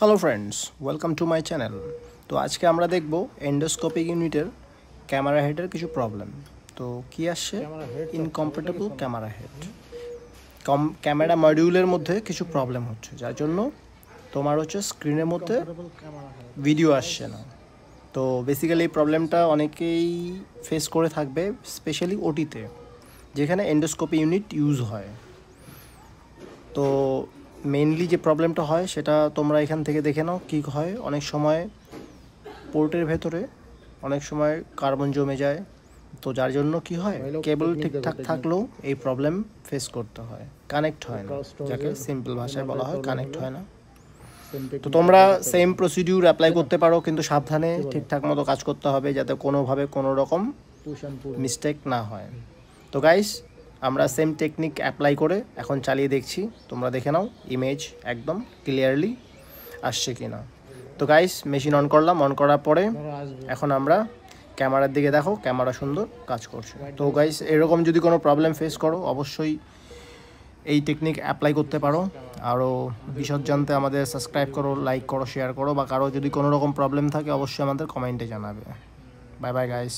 Hello friends, welcome to my channel. তো আজকে আমরা দেখব এন্ডোস্কোপিক ইউনিটের ক্যামেরা হেডের কিছু প্রবলেম। তো কি আসছে? ইনকম্প্যাটেবল ক্যামেরা হেড। ক্যামেরা মডিউলের মধ্যে কিছু প্রবলেম হচ্ছে, যার জন্য তোমার স্ক্রিনের মধ্যে ভিডিও আসছে না। তো বেসিক্যালি এই প্রবলেমটা অনেকেই ফেস করে থাকবে, স্পেশালি ওটিতে, যেখানে এন্ডোস্কোপি ইউনিট ইউজ হয়। তো মেইনলি যে প্রবলেমটা হয় সেটা তোমরা এখান থেকে দেখে নাও কী হয়। অনেক সময় পোর্টের ভেতরে অনেক সময় কার্বন জমে যায়, তো যার জন্য কি হয়, কেবল ঠিকঠাক থাকলেও এই প্রবলেম ফেস করতে হয়, কানেক্ট হয় না, যাকে সিম্পল ভাষায় বলা হয় কানেক্ট হয় না। তো তোমরা সেম প্রসিডিউর অ্যাপ্লাই করতে পারো, কিন্তু সাবধানে ঠিকঠাক মতো কাজ করতে হবে, যাতে কোনোভাবে কোনো রকম মিস্টেক না হয়। তো গাইস, আমরা সেম টেকনিক অ্যাপ্লাই করে এখন চালিয়ে দেখছি, তোমরা দেখে নাও ইমেজ একদম ক্লিয়ারলি আসছে কি না। তো গাইস, মেশিন অন করলাম, অন করার পরে এখন আমরা ক্যামেরার দিকে দেখো, ক্যামেরা সুন্দর কাজ করছে। তো গাইস, এরকম যদি কোনো প্রবলেম ফেস করো অবশ্যই এই টেকনিক অ্যাপ্লাই করতে পারো। আরও বিশদ জানতে আমাদের সাবস্ক্রাইব করো, লাইক করো, শেয়ার করো, বা কারো যদি কোনো রকম প্রবলেম থাকে অবশ্যই আমাদের কমেন্টে জানাবে। Bye bye guys.